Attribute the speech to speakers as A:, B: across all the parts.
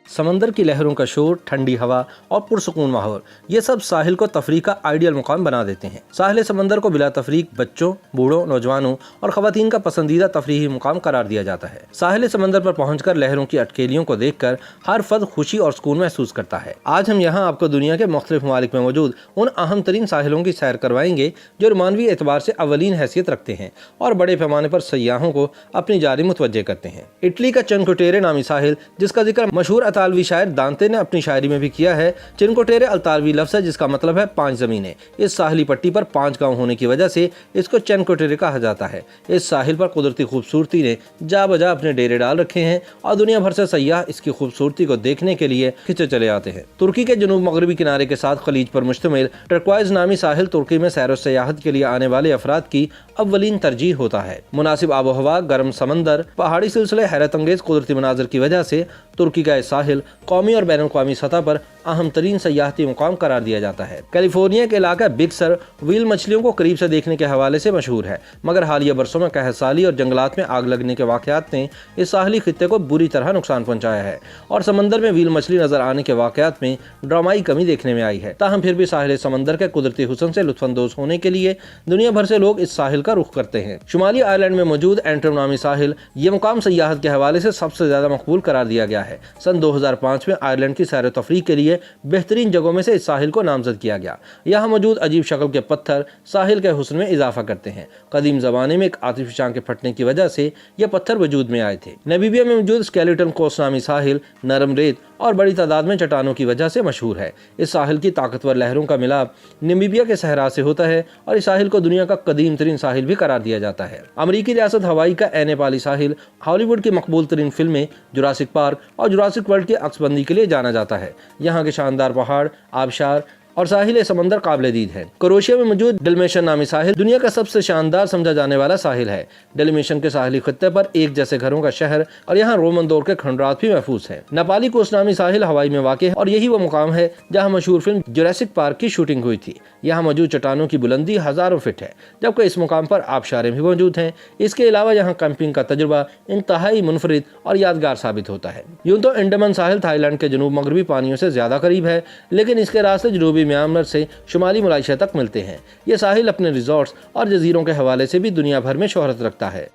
A: समंदर की लहरों का शोर, ठंडी हवा और पुरसुकून माहौल, ये सब साहिल को तफरीह का आइडियल मुकाम बना देते हैं। साहिल समंदर को बिला तफरीक बच्चों, बूढ़ों, नौजवानों और खवातीन का पसंदीदा तफरीही मुकाम करार दिया जाता है। साहिल समंदर पर पहुंचकर लहरों की अटकेलियों को देखकर हर फर्द खुशी और सुकून महसूस करता है। आज हम यहाँ आपको दुनिया के मुख्तलिफ ममालिक में मौजूद उन अहम तरीन साहिलों की सैर करवाएंगे जो मानवी एतबार से अवलीन हैसियत रखते हैं और बड़े पैमाने पर सयाहों को अपनी जानिब मुतवज्जे करते हैं। इटली का चिनको टेरे नामी साहिल, जिसका जिक्र मशहूर अतालवी शायर दांते ने अपनी शायरी में भी किया है। चिनको टेरे अतालवी लफ्ज़ है जिसका मतलब है 5 ज़मीनें। इस साहिली पट्टी पर 5 गांव होने की वजह से इसको चिनको टेरे कहा जाता है। इस साहिल पर कुदरती खूबसूरती ने जा बजा अपने डेरे डाल रखे हैं और दुनिया भर से सयाह इसकी खूबसूरती को देखने के लिए खिंचे चले आते हैं। तुर्की के जनूब मगरबी किनारे के साथ खलीज पर मुश्तमिल टर्क्वाइज नामी साहिल तुर्की में सैर व सयाहत के लिए आने वाले अफराद की अव्वलीन तरजीह होता है। मुनासिब आबो हवा, गर्म समंदर, पहाड़ी सिलसिले, हैरत अंगेज कुदरती मनाजर की वजह से तुर्की का साहिल कौमी और बैनुल अक़वामी सतह पर अहम तरीन सयाहती मुकाम करार दिया जाता है। कैलिफोर्निया के इलाका बिग सर व्हील मछलियों को करीब से देखने के हवाले से मशहूर है, मगर हालिया बरसों में कहत साली और जंगलात में आग लगने के वाक़यात ने इस साहली खित्ते को बुरी तरह नुकसान पहुंचाया है और समंदर में व्हील मछली नजर आने के वाक़यात में ड्रामाई कमी देखने में आई है। ताहम फिर भी साहिल समंदर के कुदरती हुस्न से लुत्फानंदोज होने के लिए दुनिया भर से लोग इस साहिल का रुख करते हैं। शुमाली आयरलैंड में मौजूद एंट्रम नामी साहिल, ये मुकाम सयाहत के हवाले से सबसे ज्यादा मकबूल करार दिया गया है। सन 2005 में आयरलैंड की सैर तफरीह के लिए बेहतरीन जगहों में से इस साहिल को नामजद किया गया। यहाँ मौजूद अजीब शक्ल के पत्थर साहिल के हुस्न में इजाफा करते हैं। कदीम ज़माने में एक आतिशी आंख के फटने की वजह से ये पत्थर वजूद में आए थे। नामीबिया में मौजूद स्केलेटन कोस्ट नामी साहिल नरम रेत और बड़ी तादाद में चट्टानों की वजह से मशहूर है। इस साहिल की ताकतवर लहरों का मिलाप नामीबिया के सहरा से होता है और इस साहिल को दुनिया का कदीम तरीन साहिल भी करार दिया जाता है। अमरीकी रियासत हवाई का ए नेपाली साहिल हॉलीवुड की मकबूल तरीन फिल्में जुरासिक पार्क और जुरासिक वर्ल्ड की अक्सबंदी के लिए जाना जाता है। यहाँ के शानदार पहाड़, आबशार और साहिल समंदर काबिल दीद है। क्रोएशिया में मौजूद डलमेशन नामी साहिल दुनिया का सबसे शानदार समझा जाने वाला साहिल है। डलमेशन के साहिली खत्ते पर एक जैसे घरों का शहर और यहाँ रोमन दौर के खंडरात भी महफूज है। नेपाली कोस्ट नामी साहिल हवाई में वाक़ है और यही वो मुकाम है जहाँ मशहूर फिल्म जुरासिक पार्क की शूटिंग हुई थी। यहाँ मौजूद चट्टानों की बुलंदी हजारों फीट है, जबकि इस मुकाम पर आबशारें भी मौजूद हैं। इसके अलावा यहाँ कैंपिंग का तजुर्बा इंतहाई मुनफरिद और यादगार साबित होता है। यूं तो अंडमान साहिल थाईलैंड के जनूब मगरबी पानियों से ज्यादा करीब है, लेकिन इसके रास्ते जनूबी म्यांमार से शुमाली मलेशिया तक मिलते हैं। ये साहिल अपने रिजॉर्ट्स और जजीरों के हवाले से भी दुनिया भर में शोहरत रखता है।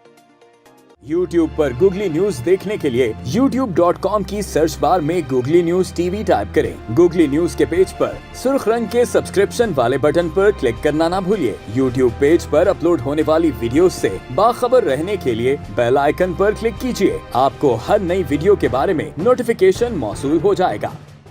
B: YouTube पर गूगली न्यूज देखने के लिए youtube.com की सर्च बार में गूगली न्यूज टीवी टाइप करें। गूगली न्यूज के पेज पर सुर्ख रंग के सब्सक्रिप्शन वाले बटन पर क्लिक करना ना भूलिए। YouTube पेज पर अपलोड होने वाली वीडियो से बाखबर रहने के लिए बेल आइकन पर क्लिक कीजिए। आपको हर नई वीडियो के बारे में नोटिफिकेशन मौसूल हो जाएगा।